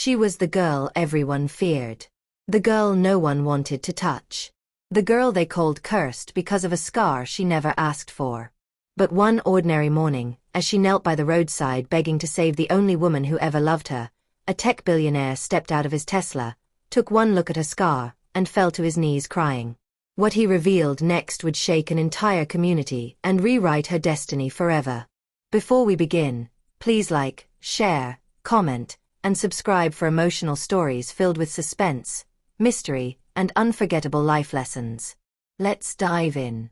She was the girl everyone feared. The girl no one wanted to touch. The girl they called cursed because of a scar she never asked for. But one ordinary morning, as she knelt by the roadside begging to save the only woman who ever loved her, a tech billionaire stepped out of his Tesla, took one look at her scar, and fell to his knees crying. What he revealed next would shake an entire community and rewrite her destiny forever. Before we begin, please like, share, comment, and subscribe for emotional stories filled with suspense, mystery, and unforgettable life lessons. Let's dive in.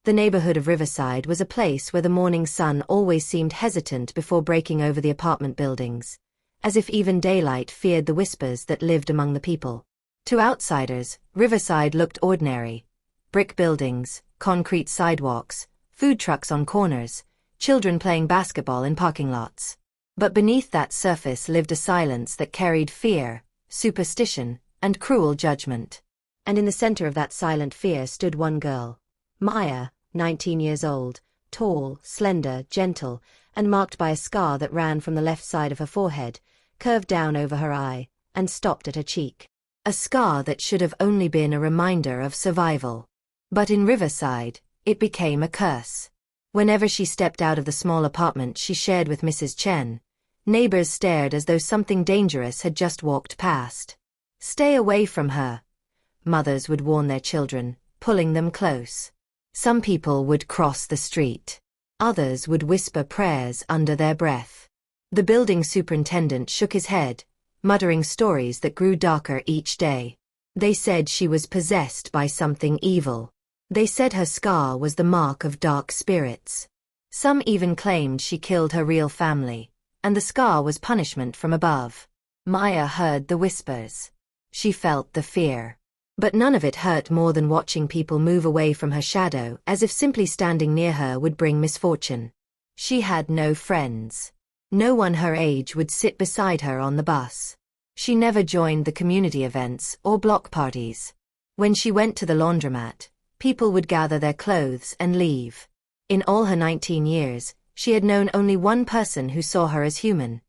The neighborhood of Riverside was a place where the morning sun always seemed hesitant before breaking over the apartment buildings, as if even daylight feared the whispers that lived among the people. To outsiders, Riverside looked ordinary. Brick buildings, concrete sidewalks, food trucks on corners, children playing basketball in parking lots. But beneath that surface lived a silence that carried fear, superstition, and cruel judgment. And in the center of that silent fear stood one girl. Maya, 19 years old, tall, slender, gentle, and marked by a scar that ran from the left side of her forehead, curved down over her eye, and stopped at her cheek. A scar that should have only been a reminder of survival. But in Riverside, it became a curse. Whenever she stepped out of the small apartment she shared with Mrs. Chen, neighbors stared as though something dangerous had just walked past. "Stay away from her," mothers would warn their children, pulling them close. Some people would cross the street. Others would whisper prayers under their breath. The building superintendent shook his head, muttering stories that grew darker each day. They said she was possessed by something evil. They said her scar was the mark of dark spirits. Some even claimed she killed her real family, and the scar was punishment from above. Maya heard the whispers. She felt the fear. But none of it hurt more than watching people move away from her shadow as if simply standing near her would bring misfortune. She had no friends. No one her age would sit beside her on the bus. She never joined the community events or block parties. When she went to the laundromat, people would gather their clothes and leave. In all her 19 years, she had known only one person who saw her as human.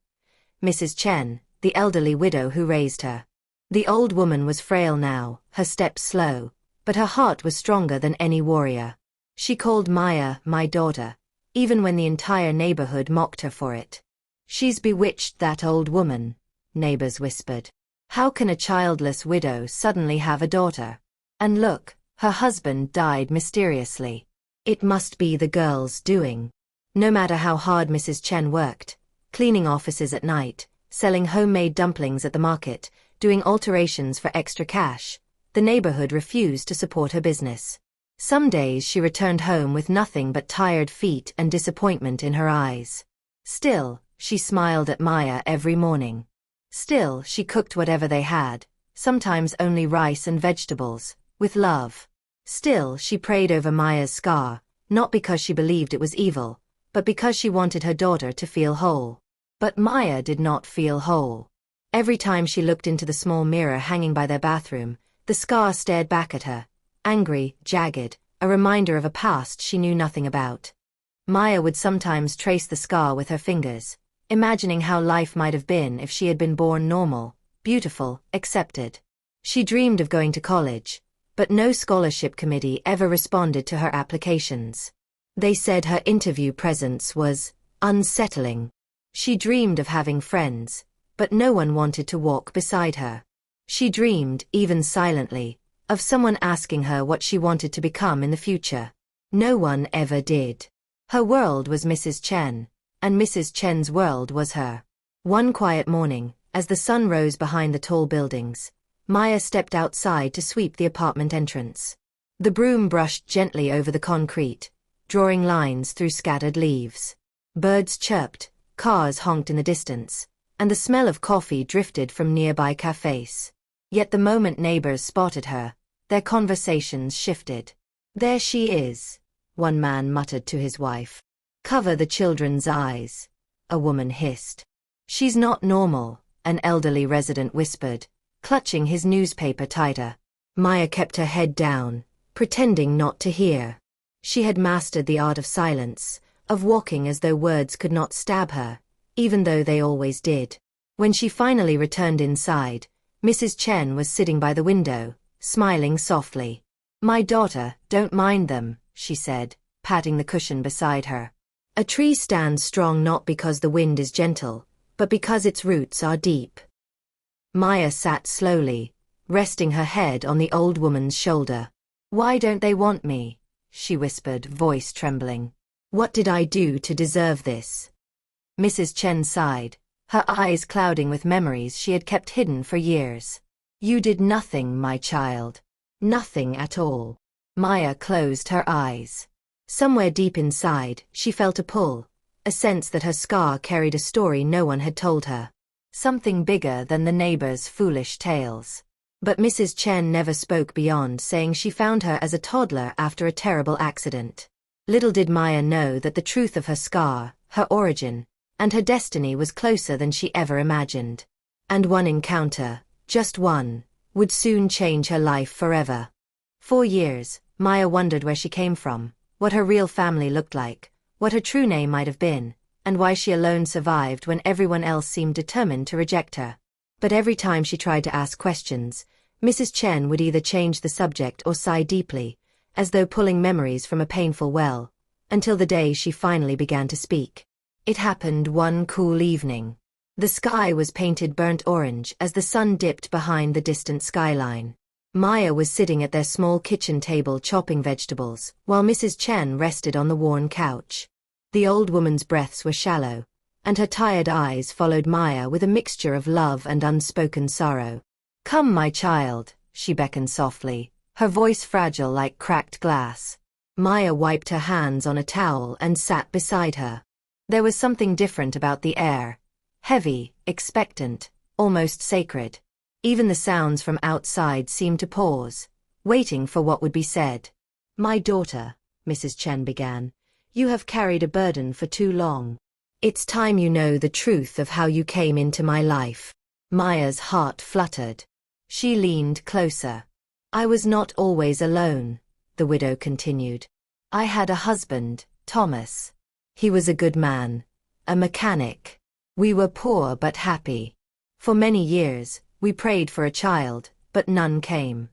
Mrs. Chen, the elderly widow who raised her. The old woman was frail now, her steps slow, but her heart was stronger than any warrior. She called Maya my daughter, even when the entire neighborhood mocked her for it. "She's bewitched, that old woman," neighbors whispered. "How can a childless widow suddenly have a daughter? And look, her husband died mysteriously. It must be the girl's doing." No matter how hard Mrs. Chen worked, cleaning offices at night, selling homemade dumplings at the market, doing alterations for extra cash, the neighborhood refused to support her business. Some days she returned home with nothing but tired feet and disappointment in her eyes. Still, she smiled at Maya every morning. Still, she cooked whatever they had, sometimes only rice and vegetables, with love. Still, she prayed over Maya's scar, not because she believed it was evil, but because she wanted her daughter to feel whole. But Maya did not feel whole. Every time she looked into the small mirror hanging by their bathroom, the scar stared back at her, angry, jagged, a reminder of a past she knew nothing about. Maya would sometimes trace the scar with her fingers, imagining how life might have been if she had been born normal, beautiful, accepted. She dreamed of going to college, but no scholarship committee ever responded to her applications. They said her interview presence was unsettling. She dreamed of having friends, but no one wanted to walk beside her. She dreamed, even silently, of someone asking her what she wanted to become in the future. No one ever did. Her world was Mrs. Chen, and Mrs. Chen's world was her. One quiet morning, as the sun rose behind the tall buildings, Maya stepped outside to sweep the apartment entrance. The broom brushed gently over the concrete, drawing lines through scattered leaves. Birds chirped, cars honked in the distance, and the smell of coffee drifted from nearby cafes. Yet the moment neighbors spotted her, their conversations shifted. "There she is," one man muttered to his wife. "Cover the children's eyes," a woman hissed. "She's not normal," an elderly resident whispered, clutching his newspaper tighter. Maya kept her head down, pretending not to hear. She had mastered the art of silence, of walking as though words could not stab her, even though they always did. When she finally returned inside, Mrs. Chen was sitting by the window, smiling softly. "My daughter, don't mind them," she said, patting the cushion beside her. "A tree stands strong not because the wind is gentle, but because its roots are deep." Maya sat slowly, resting her head on the old woman's shoulder. "Why don't they want me?" she whispered, voice trembling. "What did I do to deserve this?" Mrs. Chen sighed, her eyes clouding with memories she had kept hidden for years. "You did nothing, my child. Nothing at all." Maya closed her eyes. Somewhere deep inside, she felt a pull, a sense that her scar carried a story no one had told her. Something bigger than the neighbors' foolish tales. But Mrs. Chen never spoke beyond saying she found her as a toddler after a terrible accident. Little did Maya know that the truth of her scar, her origin, and her destiny was closer than she ever imagined. And one encounter, just one, would soon change her life forever. For years, Maya wondered where she came from, what her real family looked like, what her true name might have been, and why she alone survived when everyone else seemed determined to reject her. But every time she tried to ask questions, Mrs. Chen would either change the subject or sigh deeply, as though pulling memories from a painful well, until the day she finally began to speak. It happened one cool evening. The sky was painted burnt orange as the sun dipped behind the distant skyline. Maya was sitting at their small kitchen table chopping vegetables, while Mrs. Chen rested on the worn couch. The old woman's breaths were shallow, and her tired eyes followed Maya with a mixture of love and unspoken sorrow. "Come, my child," she beckoned softly, her voice fragile like cracked glass. Maya wiped her hands on a towel and sat beside her. There was something different about the air. Heavy, expectant, almost sacred. Even the sounds from outside seemed to pause, waiting for what would be said. "My daughter," Mrs. Chen began, "you have carried a burden for too long. It's time you know the truth of how you came into my life." Maya's heart fluttered. She leaned closer. "I was not always alone," the widow continued. "I had a husband, Thomas. He was a good man, a mechanic. We were poor but happy. For many years, we prayed for a child, but none came."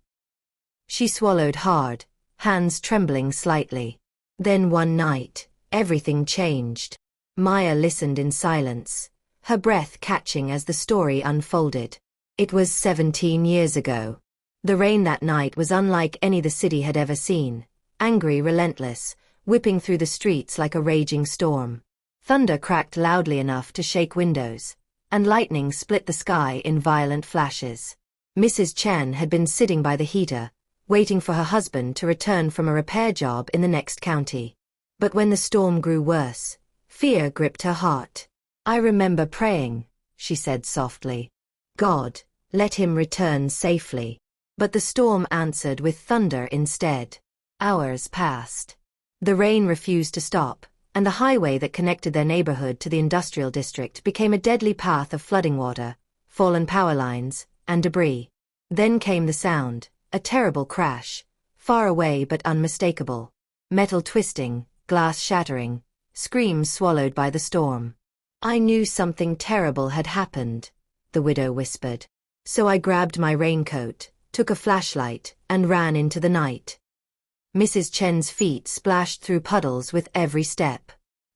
She swallowed hard, hands trembling slightly. Then one night, everything changed. Maya listened in silence, her breath catching as the story unfolded. It was 17 years ago. The rain that night was unlike any the city had ever seen, angry, relentless, whipping through the streets like a raging storm. Thunder cracked loudly enough to shake windows, and lightning split the sky in violent flashes. Mrs. Chen had been sitting by the heater, waiting for her husband to return from a repair job in the next county. But when the storm grew worse, fear gripped her heart. "I remember praying," she said softly. "God, let him return safely." But the storm answered with thunder instead. Hours passed. The rain refused to stop, and the highway that connected their neighborhood to the industrial district became a deadly path of flooding water, fallen power lines, and debris. Then came the sound, a terrible crash, far away but unmistakable. Metal twisting, glass shattering, screams swallowed by the storm. "I knew something terrible had happened," the widow whispered. "So I grabbed my raincoat, took a flashlight, and ran into the night." Mrs. Chen's feet splashed through puddles with every step.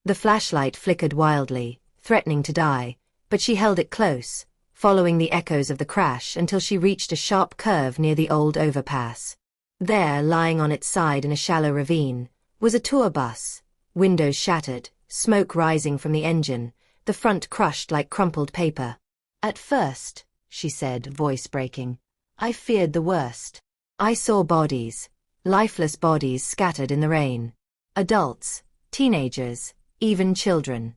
The flashlight flickered wildly, threatening to die, but she held it close, following the echoes of the crash until she reached a sharp curve near the old overpass. There, lying on its side in a shallow ravine, was a tour bus, windows shattered, smoke rising from the engine, the front crushed like crumpled paper. "At first," she said, voice breaking, "I feared the worst. I saw bodies, lifeless bodies scattered in the rain. Adults, teenagers, even children."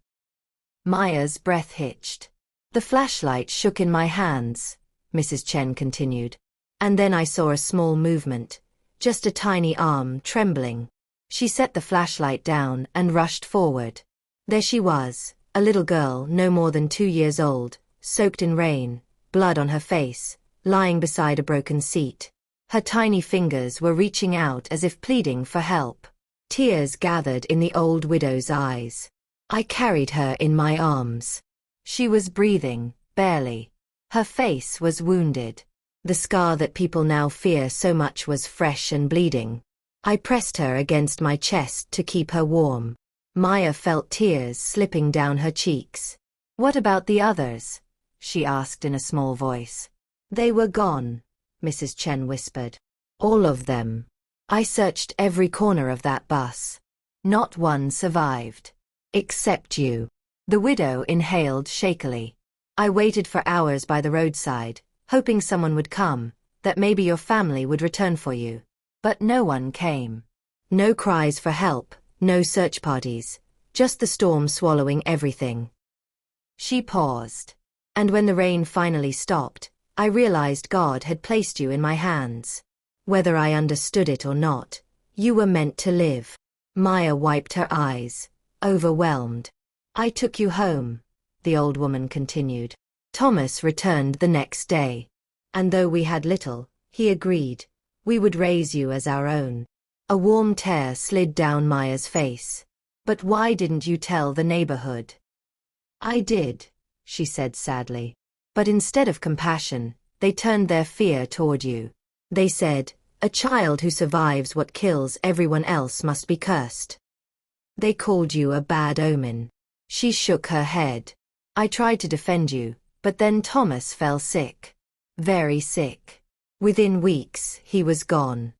Maya's breath hitched. "The flashlight shook in my hands," Mrs. Chen continued. "And then I saw a small movement, just a tiny arm trembling." She set the flashlight down and rushed forward. There she was, a little girl no more than 2 years old, soaked in rain, blood on her face, lying beside a broken seat. Her tiny fingers were reaching out as if pleading for help. Tears gathered in the old widow's eyes. I carried her in my arms. She was breathing, barely. Her face was wounded. The scar that people now fear so much was fresh and bleeding. I pressed her against my chest to keep her warm. Maya felt tears slipping down her cheeks. "What about the others?" she asked in a small voice. "They were gone," Mrs. Chen whispered. "All of them. I searched every corner of that bus. Not one survived. Except you." The widow inhaled shakily. "I waited for hours by the roadside, hoping someone would come, that maybe your family would return for you. But no one came. No cries for help, no search parties, just the storm swallowing everything." She paused. "And when the rain finally stopped, I realized God had placed you in my hands. Whether I understood it or not, you were meant to live." Maya wiped her eyes, overwhelmed. "I took you home," the old woman continued. "Thomas returned the next day. And though we had little, he agreed, we would raise you as our own." A warm tear slid down Maya's face. "But why didn't you tell the neighborhood?" "I did," she said sadly. "But instead of compassion, they turned their fear toward you. They said, a child who survives what kills everyone else must be cursed. They called you a bad omen." She shook her head. "I tried to defend you, but then Thomas fell sick. Very sick. Within weeks, he was gone."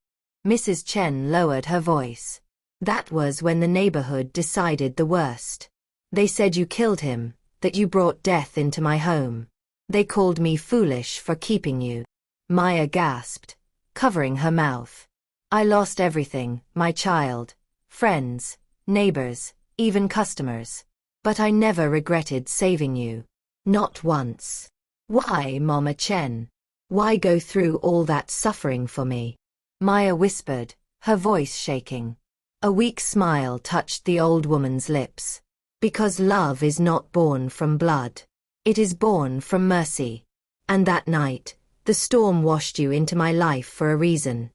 Mrs. Chen lowered her voice. "That was when the neighborhood decided the worst. They said you killed him, that you brought death into my home. They called me foolish for keeping you." Maya gasped, covering her mouth. "I lost everything, my child. Friends, neighbors, even customers. But I never regretted saving you. Not once. Why, Mama Chen? Why go through all that suffering for me?" Maya whispered, her voice shaking. A weak smile touched the old woman's lips. "Because love is not born from blood. It is born from mercy. And that night, the storm washed you into my life for a reason."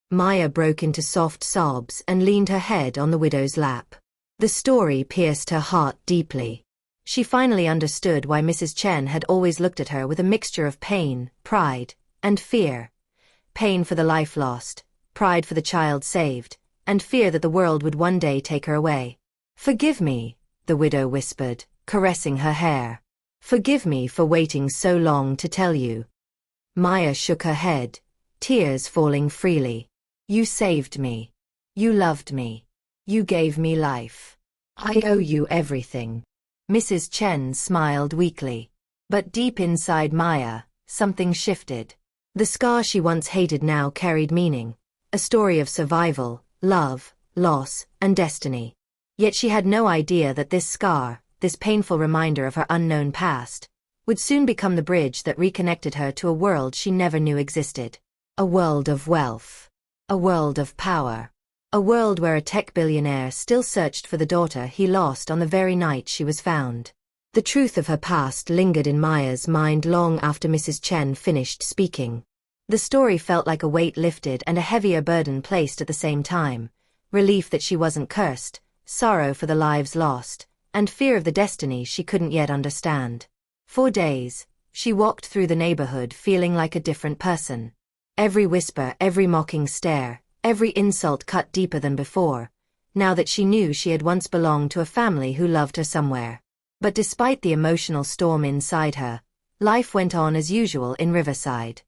Maya broke into soft sobs and leaned her head on the widow's lap. The story pierced her heart deeply. She finally understood why Mrs. Chen had always looked at her with a mixture of pain, pride, and fear. Pain for the life lost, pride for the child saved, and fear that the world would one day take her away. "Forgive me," the widow whispered, caressing her hair. "Forgive me for waiting so long to tell you." Maya shook her head, tears falling freely. "You saved me. You loved me. You gave me life. I owe you everything." Mrs. Chen smiled weakly. But deep inside Maya, something shifted. The scar she once hated now carried meaning, a story of survival, love, loss, and destiny. Yet she had no idea that this scar, this painful reminder of her unknown past, would soon become the bridge that reconnected her to a world she never knew existed. A world of wealth. A world of power. A world where a tech billionaire still searched for the daughter he lost on the very night she was found. The truth of her past lingered in Maya's mind long after Mrs. Chen finished speaking. The story felt like a weight lifted and a heavier burden placed at the same time. Relief that she wasn't cursed, sorrow for the lives lost, and fear of the destiny she couldn't yet understand. For days, she walked through the neighborhood feeling like a different person. Every whisper, every mocking stare, every insult cut deeper than before, now that she knew she had once belonged to a family who loved her somewhere. But despite the emotional storm inside her, life went on as usual in Riverside.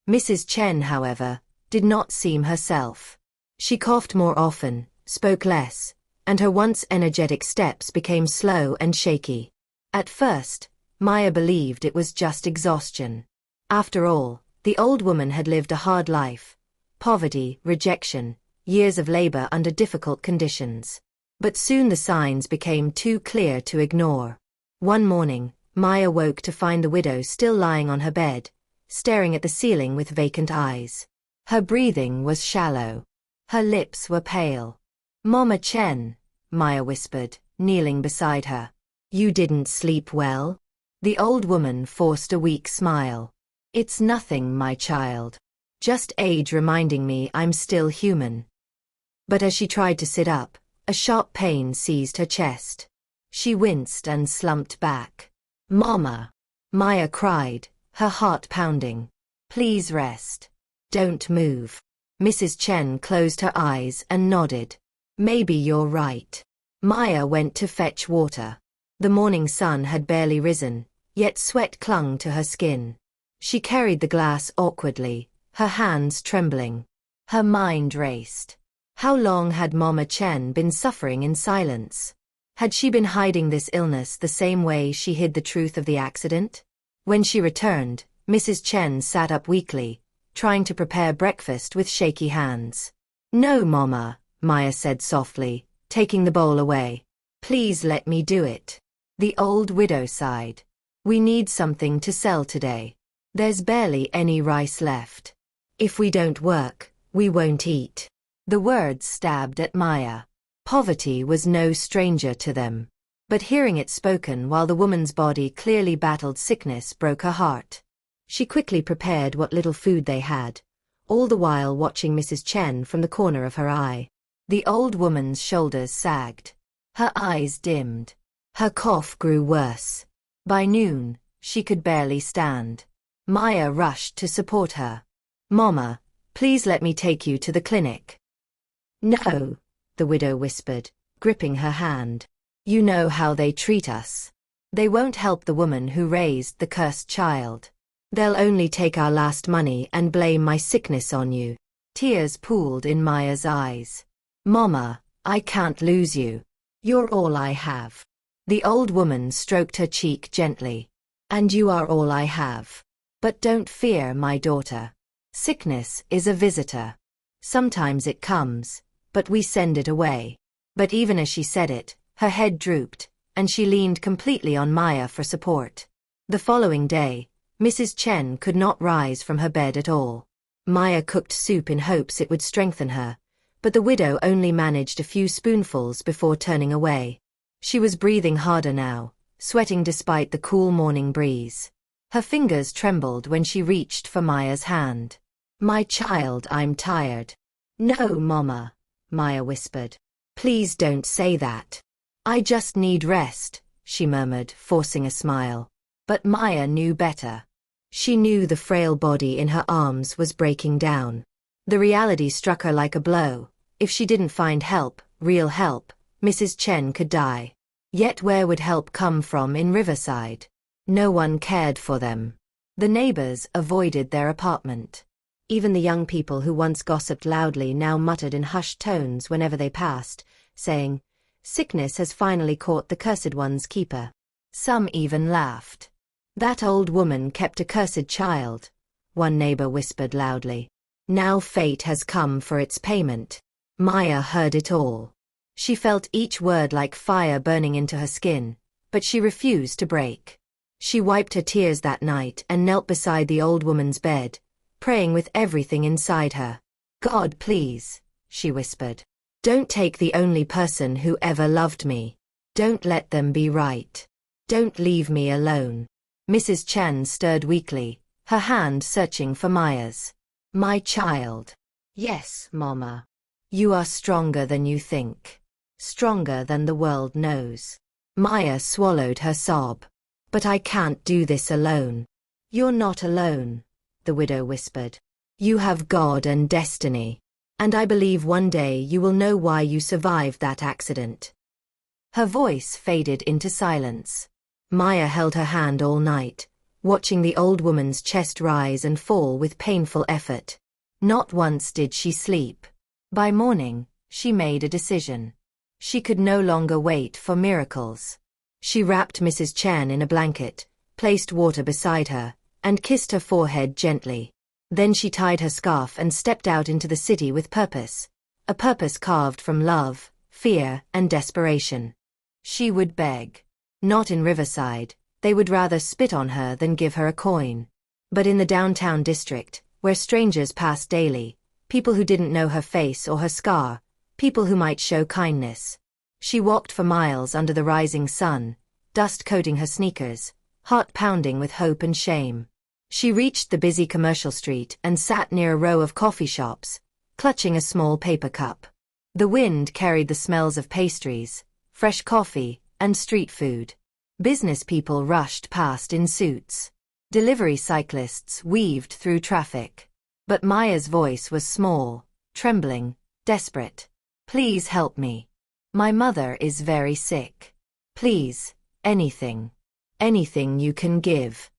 Mrs. Chen, however, did not seem herself. She coughed more often, spoke less, and her once energetic steps became slow and shaky. At first, Maya believed it was just exhaustion. After all, the old woman had lived a hard life. Poverty, rejection, years of labor under difficult conditions. But soon the signs became too clear to ignore. One morning, Maya woke to find the widow still lying on her bed, staring at the ceiling with vacant eyes. Her breathing was shallow. Her lips were pale. "Mama Chen," Maya whispered, kneeling beside her. "You didn't sleep well?" The old woman forced a weak smile. "It's nothing, my child. Just age reminding me I'm still human." But as she tried to sit up, a sharp pain seized her chest. She winced and slumped back. "Mama." Maya cried, her heart pounding. Please rest. Don't move. Mrs. Chen closed her eyes and nodded. Maybe you're right. Maya went to fetch water. The morning sun had barely risen, yet sweat clung to her skin. She carried the glass awkwardly, her hands trembling. Her mind raced. How long had Mama Chen been suffering in silence? Had she been hiding this illness the same way she hid the truth of the accident? When she returned, Mrs. Chen sat up weakly, trying to prepare breakfast with shaky hands. No, Mama, Maya said softly, taking the bowl away. Please let me do it. The old widow sighed. We need something to sell today. There's barely any rice left. If we don't work, we won't eat. The words stabbed at Maya. Poverty was no stranger to them. But hearing it spoken while the woman's body clearly battled sickness broke her heart. She quickly prepared what little food they had, all the while watching Mrs. Chen from the corner of her eye. The old woman's shoulders sagged. Her eyes dimmed. Her cough grew worse. By noon, she could barely stand. Maya rushed to support her. Mama, please let me take you to the clinic. No, the widow whispered, gripping her hand. You know how they treat us. They won't help the woman who raised the cursed child. They'll only take our last money and blame my sickness on you. Tears pooled in Maya's eyes. Mama, I can't lose you. You're all I have. The old woman stroked her cheek gently. And you are all I have. But don't fear, my daughter. Sickness is a visitor. Sometimes it comes, but we send it away. But even as she said it, her head drooped, and she leaned completely on Maya for support. The following day, Mrs. Chen could not rise from her bed at all. Maya cooked soup in hopes it would strengthen her, but the widow only managed a few spoonfuls before turning away. She was breathing harder now, sweating despite the cool morning breeze. Her fingers trembled when she reached for Maya's hand. My child, I'm tired. No, Mama, Maya whispered. Please don't say that. I just need rest, she murmured, forcing a smile. But Maya knew better. She knew the frail body in her arms was breaking down. The reality struck her like a blow. If she didn't find help, real help, Mrs. Chen could die. Yet where would help come from in Riverside? No one cared for them. The neighbors avoided their apartment. Even the young people who once gossiped loudly now muttered in hushed tones whenever they passed, saying, Sickness has finally caught the cursed one's keeper. Some even laughed. That old woman kept a cursed child, one neighbor whispered loudly. Now fate has come for its payment. Maya heard it all. She felt each word like fire burning into her skin, but she refused to break. She wiped her tears that night and knelt beside the old woman's bed, praying with everything inside her. God, please, she whispered. Don't take the only person who ever loved me. Don't let them be right. Don't leave me alone. Mrs. Chen stirred weakly, her hand searching for Maya's. My child. Yes, Mama. You are stronger than you think. Stronger than the world knows. Maya swallowed her sob. But I can't do this alone. You're not alone, the widow whispered. You have God and destiny. And I believe one day you will know why you survived that accident. Her voice faded into silence. Maya held her hand all night, watching the old woman's chest rise and fall with painful effort. Not once did she sleep. By morning, she made a decision. She could no longer wait for miracles. She wrapped Mrs. Chen in a blanket, placed water beside her, and kissed her forehead gently. Then she tied her scarf and stepped out into the city with purpose, a purpose carved from love, fear, and desperation. She would beg. Not in Riverside, they would rather spit on her than give her a coin. But in the downtown district, where strangers passed daily, people who didn't know her face or her scar, people who might show kindness. She walked for miles under the rising sun, dust coating her sneakers, heart pounding with hope and shame. She reached the busy commercial street and sat near a row of coffee shops, clutching a small paper cup. The wind carried the smells of pastries, fresh coffee, and street food. Business people rushed past in suits. Delivery cyclists weaved through traffic. But Maya's voice was small, trembling, desperate. Please help me. My mother is very sick. Please, anything. Anything you can give.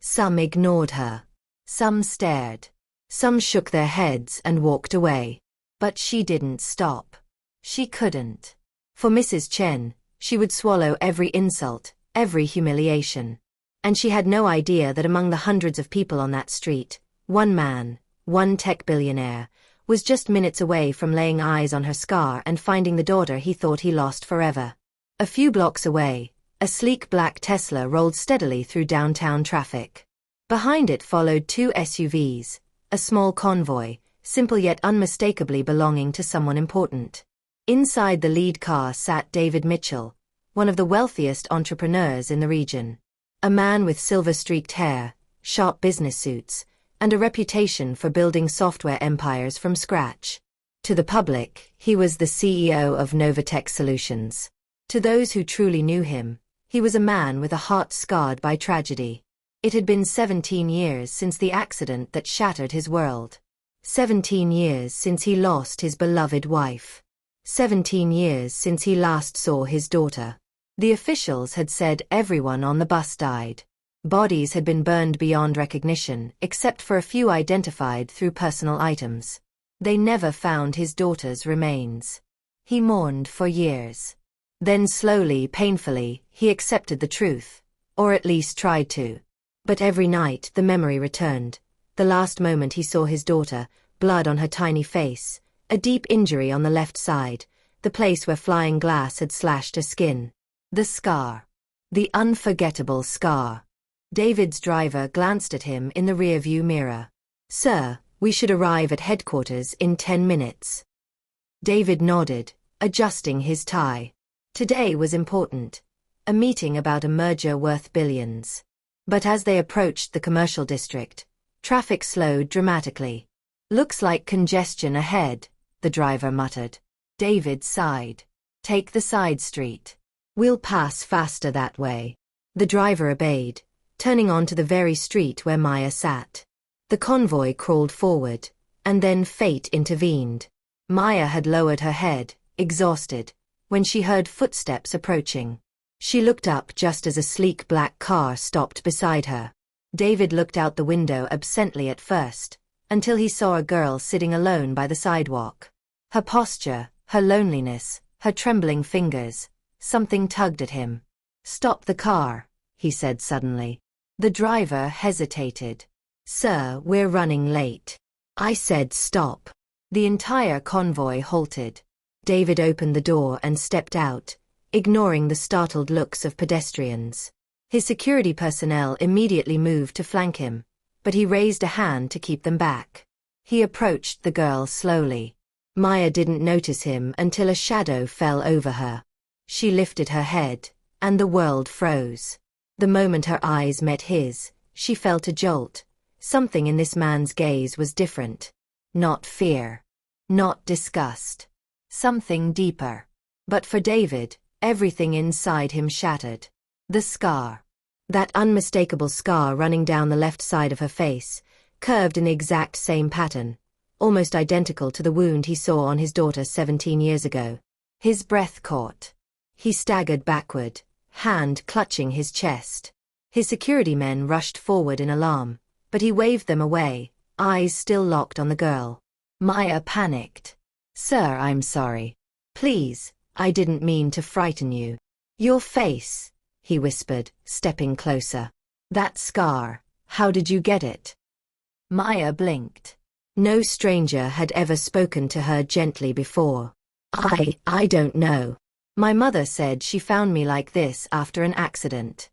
Some ignored her. Some stared. Some shook their heads and walked away. But she didn't stop. She couldn't. For Mrs. Chen, she would swallow every insult, every humiliation. And she had no idea that among the hundreds of people on that street, one man, one tech billionaire, was just minutes away from laying eyes on her scar and finding the daughter he thought he lost forever. A few blocks away, a sleek black Tesla rolled steadily through downtown traffic. Behind it followed two SUVs, a small convoy, simple yet unmistakably belonging to someone important. Inside the lead car sat David Mitchell, one of the wealthiest entrepreneurs in the region. A man with silver-streaked hair, sharp business suits, and a reputation for building software empires from scratch. To the public, he was the CEO of Novatech Solutions. To those who truly knew him, he was a man with a heart scarred by tragedy. It had been 17 years since the accident that shattered his world. 17 years since he lost his beloved wife. 17 years since he last saw his daughter. The officials had said everyone on the bus died. Bodies had been burned beyond recognition, except for a few identified through personal items. They never found his daughter's remains. He mourned for years. Then slowly, painfully, he accepted the truth, or at least tried to. But every night the memory returned. The last moment he saw his daughter, blood on her tiny face, a deep injury on the left side, the place where flying glass had slashed her skin. The scar. The unforgettable scar. David's driver glanced at him in the rearview mirror. "Sir, we should arrive at headquarters in 10 minutes. David nodded, adjusting his tie. Today was important. A meeting about a merger worth billions. But as they approached the commercial district, traffic slowed dramatically. "Looks like congestion ahead," the driver muttered. David sighed. "Take the side street. We'll pass faster that way." The driver obeyed, turning onto the very street where Maya sat. The convoy crawled forward, and then fate intervened. Maya had lowered her head, exhausted, when she heard footsteps approaching. She looked up just as a sleek black car stopped beside her. David looked out the window absently at first, until he saw a girl sitting alone by the sidewalk. Her posture, her loneliness, her trembling fingers, something tugged at him. "Stop the car," he said suddenly. The driver hesitated. "Sir, we're running late." "I said stop." The entire convoy halted. David opened the door and stepped out, ignoring the startled looks of pedestrians. His security personnel immediately moved to flank him, but he raised a hand to keep them back. He approached the girl slowly. Maya didn't notice him until a shadow fell over her. She lifted her head, and the world froze. The moment her eyes met his, she felt a jolt. Something in this man's gaze was different. Not fear. Not disgust. Something deeper. But for David, everything inside him shattered. The scar. That unmistakable scar running down the left side of her face, curved in the exact same pattern, almost identical to the wound he saw on his daughter 17 years ago. His breath caught. He staggered backward, hand clutching his chest. His security men rushed forward in alarm, but he waved them away, eyes still locked on the girl. Maya panicked. "Sir, I'm sorry. Please, I didn't mean to frighten you." "Your face," he whispered, stepping closer. "That scar, how did you get it?" Maya blinked. No stranger had ever spoken to her gently before. I don't know. My mother said she found me like this after an accident."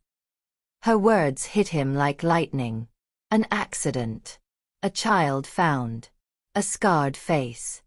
Her words hit him like lightning. An accident. A child found. A scarred face.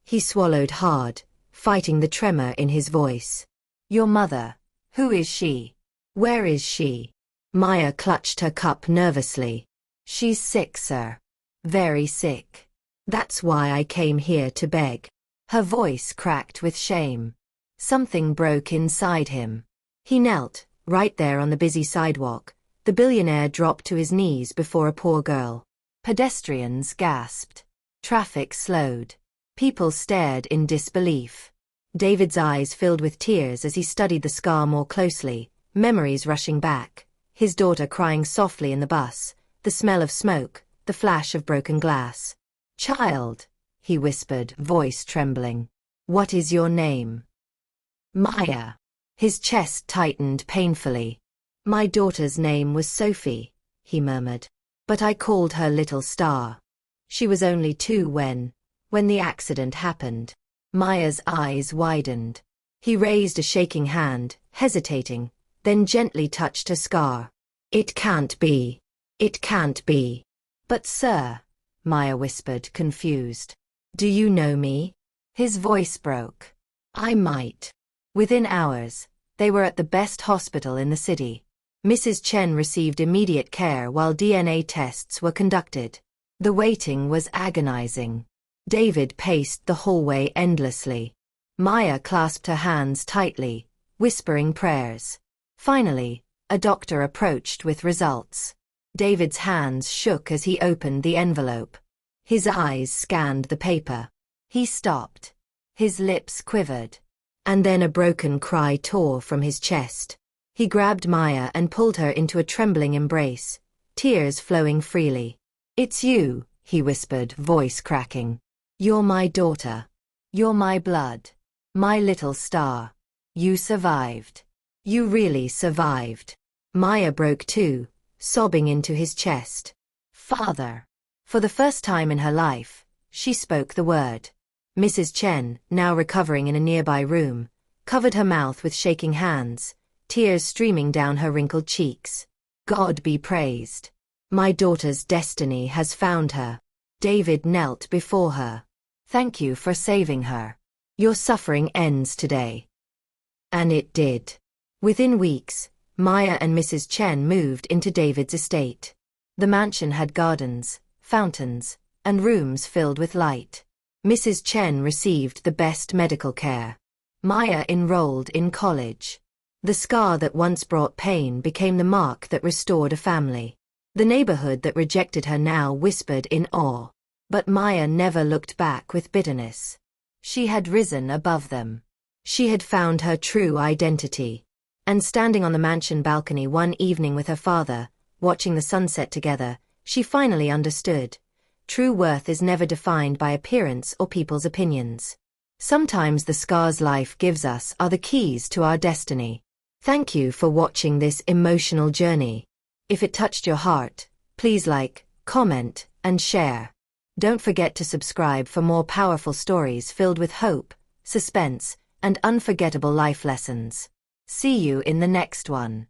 He swallowed hard, fighting the tremor in his voice. "Your mother. Who is she? Where is she?" Maya clutched her cup nervously. "She's sick, sir. Very sick. That's why I came here to beg." Her voice cracked with shame. Something broke inside him. He knelt, right there on the busy sidewalk, The billionaire dropped to his knees before a poor girl. Pedestrians gasped. Traffic slowed. People stared in disbelief. David's eyes filled with tears as he studied the scar more closely, memories rushing back. His daughter crying softly in the bus, the smell of smoke, the flash of broken glass. "Child," he whispered, voice trembling. "What is your name?" "Maya." His chest tightened painfully. "My daughter's name was Sophie," he murmured. "But I called her Little Star. She was only 2 when the accident happened." Maya's eyes widened. He raised a shaking hand, hesitating, then gently touched her scar. "It can't be. It can't be." "But sir," Maya whispered, confused. "Do you know me?" His voice broke. "I might." Within hours, they were at the best hospital in the city. Mrs. Chen received immediate care while DNA tests were conducted. The waiting was agonizing. David paced the hallway endlessly. Maya clasped her hands tightly, whispering prayers. Finally, a doctor approached with results. David's hands shook as he opened the envelope. His eyes scanned the paper. He stopped. His lips quivered. And then a broken cry tore from his chest. He grabbed Maya and pulled her into a trembling embrace, tears flowing freely. "It's you," he whispered, voice cracking. "You're my daughter. You're my blood. My little star. You survived. You really survived." Maya broke too, sobbing into his chest. "Father." For the first time in her life, she spoke the word. Mrs. Chen, now recovering in a nearby room, covered her mouth with shaking hands, tears streaming down her wrinkled cheeks. "God be praised. My daughter's destiny has found her." David knelt before her. "Thank you for saving her. Your suffering ends today." And it did. Within weeks, Maya and Mrs. Chen moved into David's estate. The mansion had gardens, fountains, and rooms filled with light. Mrs. Chen received the best medical care. Maya enrolled in college. The scar that once brought pain became the mark that restored a family. The neighborhood that rejected her now whispered in awe. But Maya never looked back with bitterness. She had risen above them. She had found her true identity. And standing on the mansion balcony one evening with her father, watching the sunset together, she finally understood. True worth is never defined by appearance or people's opinions. Sometimes the scars life gives us are the keys to our destiny. Thank you for watching this emotional journey. If it touched your heart, please like, comment, and share. Don't forget to subscribe for more powerful stories filled with hope, suspense, and unforgettable life lessons. See you in the next one.